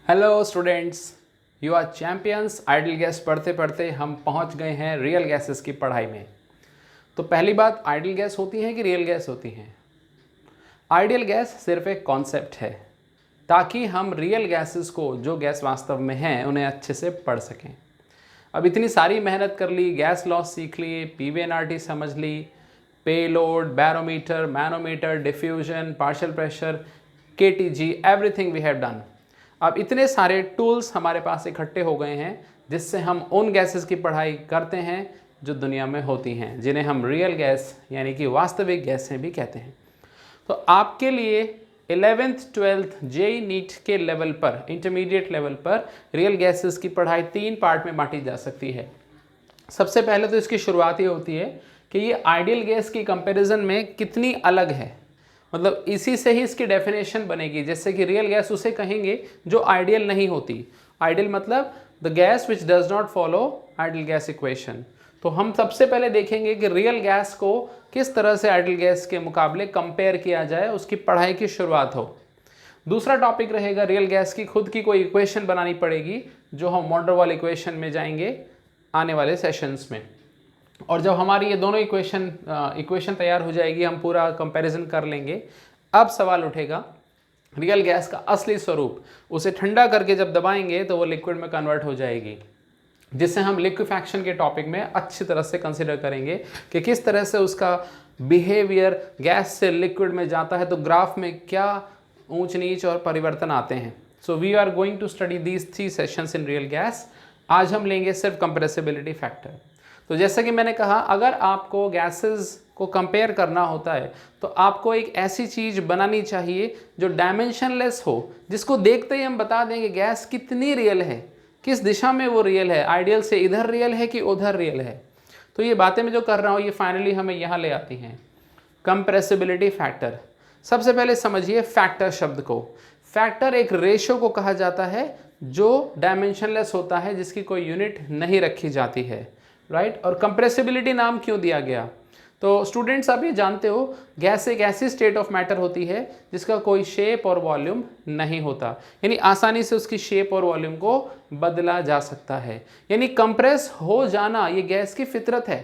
Hello students, you are champions. Ideal gas पढ़ते पढ़ते हम पहुंच गए हैं रियल गैसेस की पढ़ाई में। तो पहली बात, आइडियल गैस होती है कि रियल गैस होती हैं? आइडियल गैस सिर्फ एक कॉन्सेप्ट है ताकि हम रियल गैसेस को, जो गैस वास्तव में हैं, उन्हें अच्छे से पढ़ सकें। अब इतनी सारी मेहनत कर ली, गैस लॉस सीख ली, पीवीएनआरटी समझ ली, payload, barometer, manometer, diffusion, partial pressure, KTG, everything we have done. अब इतने सारे टूल्स हमारे पास इकट्ठे हो गए हैं जिससे हम उन गैसेस की पढ़ाई करते हैं जो दुनिया में होती हैं, जिन्हें हम रियल गैस यानी कि वास्तविक गैसें भी कहते हैं। तो आपके लिए 11th 12th जेई नीट के लेवल पर, इंटरमीडिएट लेवल पर रियल गैसेस की पढ़ाई 3 पार्ट में बांटी जा सकती है। सबसे पहले तो इसकी शुरुआत ये होती है कि ये आइडियल गैस की कंपैरिजन में कितनी अलग है, मतलब इसी से ही इसकी डेफिनेशन बनेगी। जैसे कि रियल गैस उसे कहेंगे जो आइडियल नहीं होती। आइडियल मतलब the gas which does not follow ideal gas equation. तो हम सबसे पहले देखेंगे कि रियल गैस को किस तरह से आइडियल गैस के मुकाबले कंपेयर किया जाए, उसकी पढ़ाई की शुरुआत हो। दूसरा टॉपिक रहेगा रियल गैस की खुद की कोई इक्वेशन बनानी पड़ेगी, जो हम वॉन डेर वाल इक्वेशन में जाएंगे आने वाले सेशंस में। और जब हमारी ये दोनों इक्वेशन तैयार हो जाएगी, हम पूरा कंपैरिजन कर लेंगे। अब सवाल उठेगा रियल गैस का असली स्वरूप। उसे ठंडा करके जब दबाएंगे तो वो लिक्विड में कन्वर्ट हो जाएगी, जिससे हम लिक्विफैक्शन के टॉपिक में अच्छी तरह से कंसिडर करेंगे कि किस तरह से उसका बिहेवियर गैस से लिक्विड में जाता है, तो ग्राफ में क्या ऊंच नीच और परिवर्तन आते हैं। So we are going to study these 3 sessions in real gas. आज हम लेंगे सिर्फ कंप्रेसिबिलिटी फैक्टर। तो जैसा कि मैंने कहा, अगर आपको गैसेस को कंपेयर करना होता है तो आपको एक ऐसी चीज़ बनानी चाहिए जो डायमेंशनलेस हो, जिसको देखते ही हम बता दें कि गैस कितनी रियल है, किस दिशा में वो रियल है, आइडियल से इधर रियल है कि उधर रियल है। तो ये बातें मैं जो कर रहा हूँ ये फाइनली हमें यहाँ ले आती हैं। Compressibility factor. सबसे पहले समझिए फैक्टर शब्द को। फैक्टर एक रेशो को कहा जाता है जो डायमेंशनलेस होता है, जिसकी कोई यूनिट नहीं रखी जाती है, राइट। और कंप्रेसिबिलिटी नाम क्यों दिया गया? तो स्टूडेंट्स, आप ये जानते हो गैस एक ऐसी स्टेट ऑफ मैटर होती है जिसका कोई शेप और वॉल्यूम नहीं होता, यानी आसानी से उसकी शेप और वॉल्यूम को बदला जा सकता है। यानी कंप्रेस हो जाना ये गैस की फितरत है।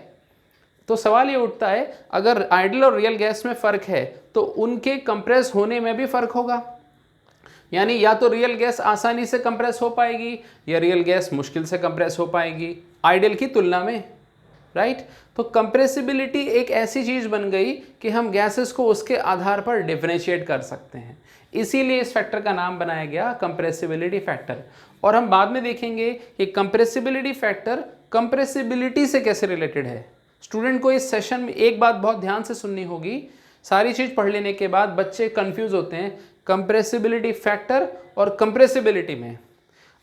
तो सवाल ये उठता है, अगर आइडियल और रियल गैस में फ़र्क है तो उनके कंप्रेस होने में भी फ़र्क होगा। यानी या तो रियल गैस आसानी से कंप्रेस हो पाएगी या रियल गैस मुश्किल से कंप्रेस हो पाएगी आइडियल की तुलना में, राइट। तो कंप्रेसिबिलिटी एक ऐसी चीज़ बन गई कि हम गैसेस को उसके आधार पर डिफरेंशिएट कर सकते हैं। इसीलिए इस फैक्टर का नाम बनाया गया कंप्रेसिबिलिटी फैक्टर। और हम बाद में देखेंगे कि कंप्रेसिबिलिटी फैक्टर कंप्रेसिबिलिटी से कैसे रिलेटेड है। स्टूडेंट को इस सेशन में एक बात बहुत ध्यान से सुननी होगी। सारी चीज़ पढ़ लेने के बाद बच्चे कंफ्यूज होते हैं कंप्रेसिबिलिटी फैक्टर और कंप्रेसिबिलिटी में।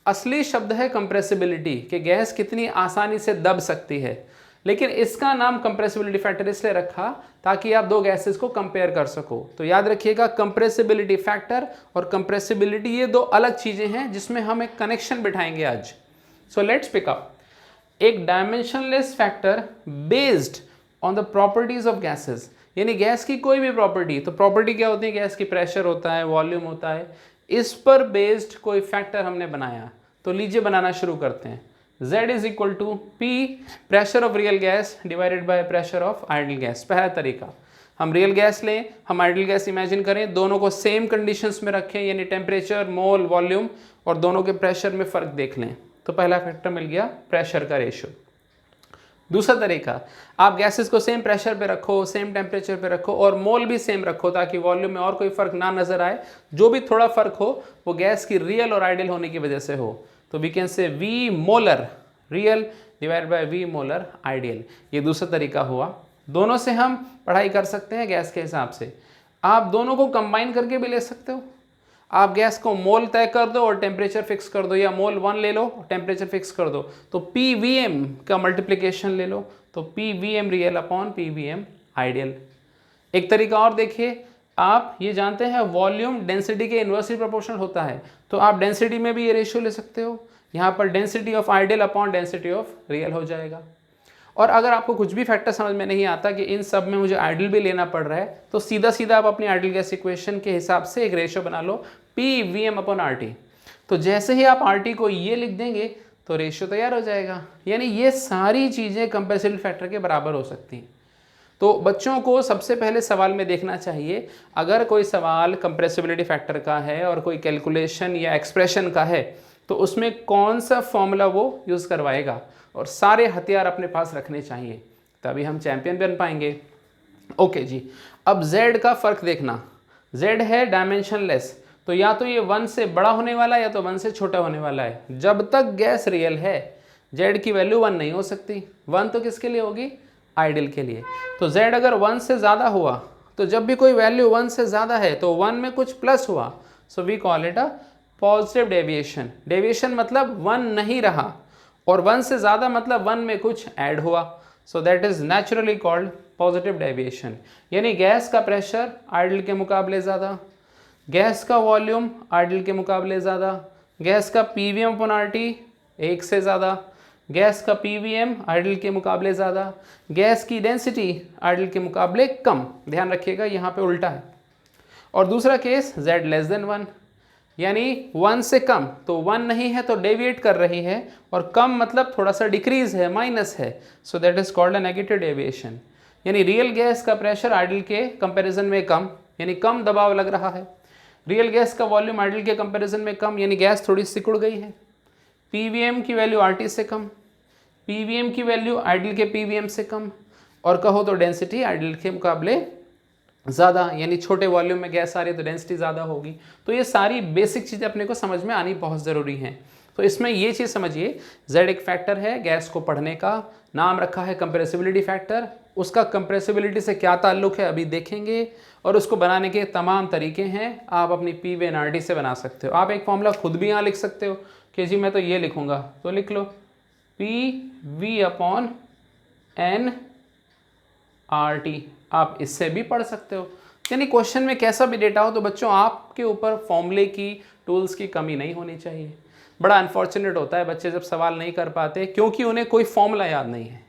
असली शब्द है कंप्रेसिबिलिटी, कि गैस कितनी आसानी से दब सकती है, लेकिन इसका नाम कंप्रेसिबिलिटी फैक्टर इसलिए रखा ताकि आप दो गैसेस को कंपेयर कर सको। तो याद रखिएगा, कंप्रेसिबिलिटी फैक्टर और कंप्रेसिबिलिटी ये दो अलग चीज़ें हैं जिसमें हम एक कनेक्शन बिठाएंगे आज। So let's pick up. एक dimensionless factor based on the properties of gases, यानी गैस की कोई भी प्रॉपर्टी। तो प्रॉपर्टी क्या होती है? गैस की प्रेशर होता है, वॉल्यूम होता है, इस पर बेस्ड कोई फैक्टर हमने बनाया। तो लीजिए बनाना शुरू करते हैं। Z is equal to P pressure of real gas divided by pressure of ideal gas. पहला तरीका, हम रियल गैस लें, हम आइडियल गैस इमेजिन करें, दोनों को सेम कंडीशंस में रखें, यानी टेम्परेचर, मोल, वॉल्यूम, और दोनों के प्रेशर में फ़र्क देख लें। तो पहला फैक्टर मिल गया, प्रेशर का रेशो। दूसरा तरीका, आप गैसेस को सेम प्रेशर पे रखो, सेम टेम्परेचर पे रखो और मोल भी सेम रखो, ताकि वॉल्यूम में और कोई फ़र्क ना नज़र आए। जो भी थोड़ा फ़र्क हो वो गैस की रियल और आइडियल होने की वजह से हो। तो we can say V molar real divide by V molar ideal. ये दूसरा तरीका हुआ। दोनों से हम पढ़ाई कर सकते हैं गैस के हिसाब से। आप दोनों को कंबाइन करके भी ले सकते हो। आप गैस को मोल तय कर दो और टेम्परेचर फिक्स कर दो, या मोल 1 ले लो, टेम्परेचर फिक्स कर दो। तो PVM का मल्टीप्लिकेशन ले लो, तो PVM real upon PVM ideal. एक तरीका और देखिए, आप ये जानते हैं वॉल्यूम डेंसिटी के इन्वर्सली प्रोपोर्शनल होता है, तो आप डेंसिटी में भी ये रेशियो ले सकते हो। यहाँ पर density of ideal upon density of real हो जाएगा। और अगर आपको कुछ भी फैक्टर समझ में नहीं आता कि इन सब में मुझे आइडियल भी लेना पड़ रहा है, तो सीधा सीधा आप अपनी आइडियल गैस इक्वेशन के हिसाब से एक रेशियो बना लो, PVM अपॉन RT। तो जैसे ही आप RT को ये लिख देंगे तो रेशियो तैयार हो जाएगा। यानी ये सारी चीज़ें कंप्रेसिबिलिटी फैक्टर के बराबर हो सकती हैं। तो बच्चों को सबसे पहले सवाल में देखना चाहिए, अगर कोई सवाल कंप्रेसिबिलिटी फैक्टर का है और कोई कैलकुलेशन या एक्सप्रेशन का है तो उसमें कौन सा फॉर्मूला वो यूज़ करवाएगा, और सारे हथियार अपने पास रखने चाहिए, तभी हम चैंपियन बन पाएंगे। ओके जी, अब Z का फ़र्क देखना। Z है डायमेंशनलेस, तो या तो ये 1 से बड़ा होने वाला है या तो 1 से छोटा होने वाला है। जब तक गैस रियल है Z की वैल्यू 1 नहीं हो सकती। 1 तो किसके लिए होगी? आइडियल के लिए। तो Z अगर 1 से ज़्यादा हुआ तो जब भी कोई वैल्यू 1 से ज़्यादा है तो 1 में कुछ प्लस हुआ, so we call it a positive deviation. Deviation मतलब 1 नहीं रहा, और 1 से ज़्यादा मतलब 1 में कुछ ऐड हुआ, so that is naturally called positive deviation. यानी गैस का प्रेशर आइडियल के मुकाबले ज़्यादा, गैस का वॉल्यूम आइडियल के मुकाबले ज़्यादा, गैस का PVM/RT 1 से ज़्यादा, गैस का PVM आइडियल के मुकाबले ज़्यादा, गैस की डेंसिटी आइडियल के मुकाबले कम। ध्यान रखिएगा यहाँ पे उल्टा है। और दूसरा केस Z लेस देन 1, यानी 1 से कम, तो 1 नहीं है तो डेविएट कर रही है, और कम मतलब थोड़ा सा डिक्रीज है, माइनस है, so that is called a negative deviation. यानी रियल गैस का प्रेशर आइडियल के कंपैरिजन में कम, यानी कम दबाव लग रहा है। रियल गैस का वॉल्यूम आइडियल के कंपैरिजन में कम, यानी गैस थोड़ी सिकुड़ गई है। PVM की वैल्यू RT से कम, PVM की वैल्यू आइडियल के PVM से कम, और कहो तो डेंसिटी आइडियल के मुकाबले ज़्यादा, यानी छोटे वॉल्यूम में गैस आ रही है तो डेंसिटी ज़्यादा होगी। तो ये सारी बेसिक चीज़ें अपने को समझ में आनी बहुत ज़रूरी हैं। तो इसमें ये चीज़ समझिए, Z एक फैक्टर है गैस को पढ़ने का, नाम रखा है कंप्रेसिबिलिटी फैक्टर। उसका कंप्रेसिबिलिटी से क्या ताल्लुक है अभी देखेंगे, और उसको बनाने के तमाम तरीके हैं। आप अपनी PV/RT से बना सकते हो। आप एक फॉर्मूला खुद भी यहाँ लिख सकते हो कि जी मैं तो ये लिखूँगा, तो लिख लो PV/NRT। आप इससे भी पढ़ सकते हो। यानी क्वेश्चन में कैसा भी डेटा हो तो बच्चों आपके ऊपर फॉर्मूले की, टूल्स की कमी नहीं होनी चाहिए। बड़ा अनफॉर्चुनेट होता है बच्चे जब सवाल नहीं कर पाते क्योंकि उन्हें कोई फॉर्मूला याद नहीं है।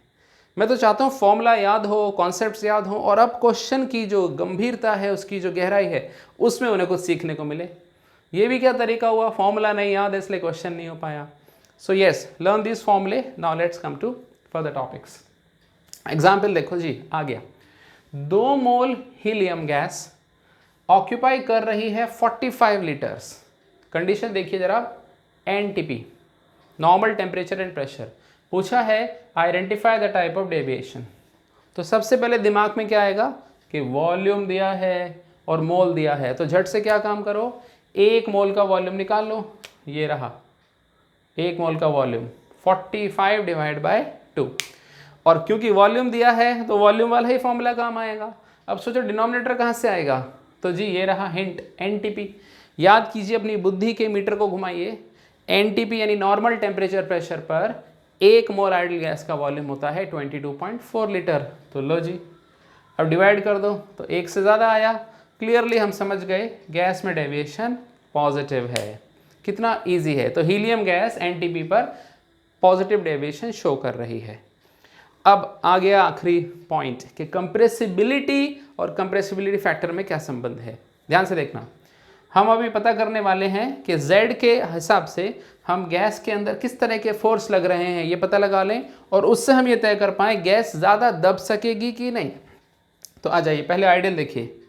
मैं तो चाहता हूँ फॉर्मूला याद हो, कॉन्सेप्ट्स याद हो, और अब क्वेश्चन की जो गंभीरता है, उसकी जो गहराई है, उसमें उन्हें कुछ सीखने को मिले। ये भी क्या तरीका हुआ, फॉर्मूला नहीं याद है इसलिए क्वेश्चन नहीं हो पाया। So yes, learn this formulae. Now let's come to further topics. Example देखो जी, आ गया। 2 मोल हीलियम गैस ऑक्यूपाई कर रही है 45 लीटर्स। कंडीशन देखिए जरा, NTP, normal temperature and pressure. पूछा है identify the type of deviation. तो सबसे पहले दिमाग में क्या आएगा कि वॉल्यूम दिया है और मोल दिया है, तो झट से क्या काम करो, 1 मोल का वॉल्यूम निकाल लो। ये रहा 1 मोल का वॉल्यूम, 45 डिवाइड बाय 2। और क्योंकि वॉल्यूम दिया है तो वॉल्यूम वाला ही फॉर्मूला काम आएगा। अब सोचो डिनोमिनेटर कहाँ से आएगा, तो जी ये रहा हिंट, NTP। याद कीजिए, अपनी बुद्धि के मीटर को घुमाइए। NTP यानी नॉर्मल टेम्परेचर प्रेशर पर 1 मोल आइडियल गैस का वॉल्यूम होता है 22.4 लीटर। तो लो जी, अब डिवाइड कर दो तो 1 से ज़्यादा आया। क्लियरली हम समझ गए गैस में डेविएशन पॉजिटिव है। कितना ईजी है। तो हीलियम गैस NTP पर पॉजिटिव डेविएशन शो कर रही है। अब आ गया आखिरी पॉइंट कि कंप्रेसिबिलिटी और कंप्रेसिबिलिटी फैक्टर में क्या संबंध है। ध्यान से देखना, हम अभी पता करने वाले हैं कि Z के हिसाब से हम गैस के अंदर किस तरह के फोर्स लग रहे हैं ये पता लगा लें, और उससे हम ये तय कर पाएँ गैस ज़्यादा दब सकेगी कि नहीं। तो आ जाइए, पहले आइडियल देखिए।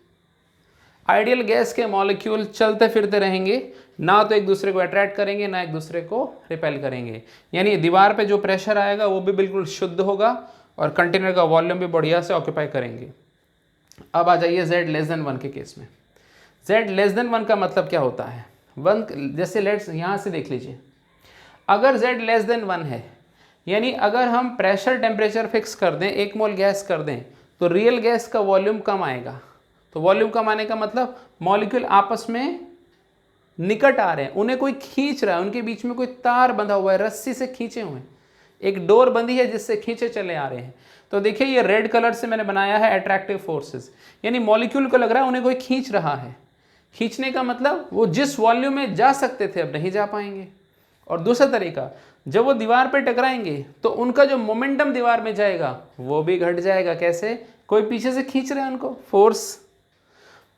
आइडियल गैस के मॉलिक्यूल चलते फिरते रहेंगे, ना तो एक दूसरे को अट्रैक्ट करेंगे ना एक दूसरे को रिपेल करेंगे। यानी दीवार पे जो प्रेशर आएगा वो भी बिल्कुल शुद्ध होगा, और कंटेनर का वॉल्यूम भी बढ़िया से ऑक्यूपाई करेंगे। अब आ जाइए Z लेस देन 1 के केस में। Z लेस देन 1 का मतलब क्या होता है, 1 जैसे लेट्स यहाँ से देख लीजिए, अगर Z लेस देन 1 है, यानी अगर हम प्रेशर टेम्परेचर फिक्स कर दें, 1 मोल गैस कर दें, तो रियल गैस का वॉल्यूम कम आएगा। तो वॉल्यूम कम आने का मतलब मॉलिक्यूल आपस में निकट आ रहे हैं, उन्हें कोई खींच रहा है, उनके बीच में कोई तार बंधा हुआ है, रस्सी से खींचे हुए हैं, एक डोर बंधी है जिससे खींचे चले आ रहे हैं। तो देखिए ये रेड कलर से मैंने बनाया है अट्रैक्टिव फोर्सेस, यानी मॉलिक्यूल को लग रहा है उन्हें कोई खींच रहा है। खींचने का मतलब वो जिस वॉल्यूम में जा सकते थे अब नहीं जा पाएंगे। और दूसरा तरीका, जब वो दीवार पे टकराएंगे तो उनका जो मोमेंटम दीवार में जाएगा वो भी घट जाएगा। कैसे, कोई पीछे से खींच रहे हैं उनको, फोर्स।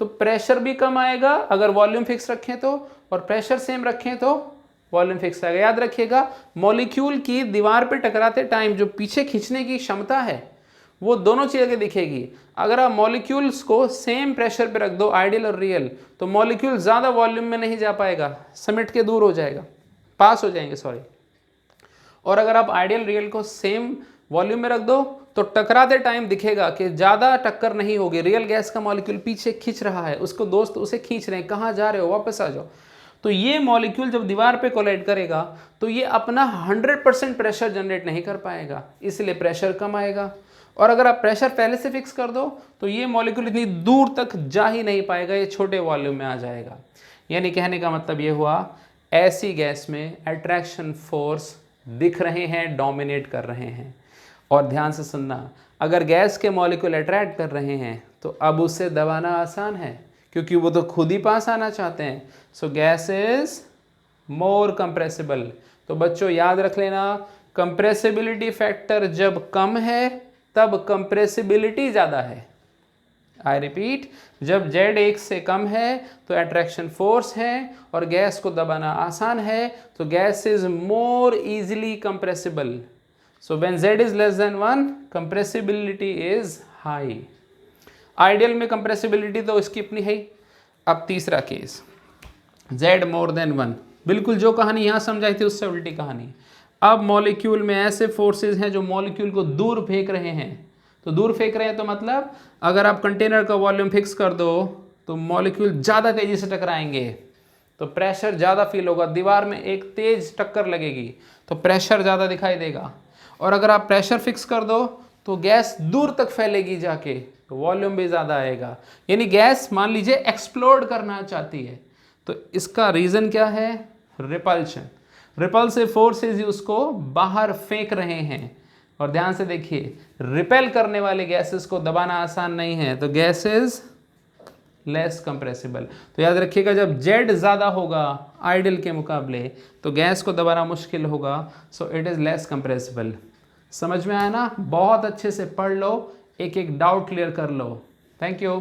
तो प्रेशर भी कम आएगा अगर वॉल्यूम फिक्स रखें तो, और प्रेशर सेम रखें तो वॉल्यूम फिक्स रहेगा। याद रखिएगा मॉलिक्यूल की दीवार पे टकराते टाइम जो पीछे खींचने की क्षमता है वो दोनों चीज़ें दिखेगी। अगर आप मॉलिक्यूल्स को सेम प्रेशर पे रख दो आइडियल और रियल, तो मॉलिक्यूल ज़्यादा वॉल्यूम में नहीं जा पाएगा, समिट के दूर हो जाएगा, पास हो जाएंगे सॉरी। और अगर आप आइडियल रियल को सेम वॉल्यूम में रख दो तो टकराते टाइम दिखेगा कि ज़्यादा टक्कर नहीं होगी। रियल गैस का मॉलिक्यूल पीछे खींच रहा है, उसको दोस्त उसे खींच रहे हैं, कहाँ जा रहे हो, वापस आ जाओ। तो ये मॉलिक्यूल जब दीवार पे कोलाइड करेगा तो ये अपना 100% प्रेशर जनरेट नहीं कर पाएगा, इसलिए प्रेशर कम आएगा। और अगर आप प्रेशर पहले से फिक्स कर दो तो ये मॉलिक्यूल इतनी दूर तक जा ही नहीं पाएगा, ये छोटे वॉल्यूम में आ जाएगा। यानी कहने का मतलब ये हुआ ऐसी गैस में अट्रैक्शन फोर्स दिख रहे हैं, डोमिनेट कर रहे हैं। और ध्यान से सुनना, अगर गैस के मॉलिक्यूल अट्रैक्ट कर रहे हैं तो अब उसे दबाना आसान है क्योंकि वो तो खुद ही पास आना चाहते हैं। सो गैस इज मोर कंप्रेसिबल। तो बच्चों याद रख लेना, कंप्रेसिबिलिटी फैक्टर जब कम है तब कंप्रेसिबिलिटी ज़्यादा है। आई रिपीट, जब Z 1 से कम है तो अट्रैक्शन फोर्स है और गैस को दबाना आसान है, तो gas is more easily compressible. So when Z is less than 1 compressibility is high. Ideal में कंप्रेसिबिलिटी तो इसकी अपनी है। अब तीसरा केस, Z मोर देन 1, बिल्कुल जो कहानी यहाँ समझाई थी उससे उल्टी कहानी। अब मॉलिक्यूल में ऐसे फोर्सेस हैं जो मॉलिक्यूल को दूर फेंक रहे हैं। तो दूर फेंक रहे हैं तो मतलब अगर आप कंटेनर का वॉल्यूम फिक्स कर दो तो मॉलिक्यूल ज़्यादा तेज़ी से टकराएंगे, तो प्रेशर ज़्यादा फील होगा, दीवार में एक तेज़ टक्कर लगेगी तो प्रेशर ज़्यादा दिखाई देगा। और अगर आप प्रेशर फिक्स कर दो तो गैस दूर तक फैलेगी जाके, तो वॉल्यूम भी ज़्यादा आएगा। यानी गैस मान लीजिए एक्सप्लोड करना चाहती है, तो इसका रीज़न क्या है? रिपल्शन। रिपल्सिव फोर्सेस उसको बाहर फेंक रहे हैं। और ध्यान से देखिए, रिपेल करने वाले गैसेस को दबाना आसान नहीं है, तो गैसेस लेस कंप्रेसिबल। तो याद रखिएगा जब Z ज़्यादा होगा आइडियल के मुकाबले तो गैस को दबाना मुश्किल होगा, so it is less compressible. समझ में आया ना? बहुत अच्छे से पढ़ लो, एक एक डाउट क्लियर कर लो। Thank you.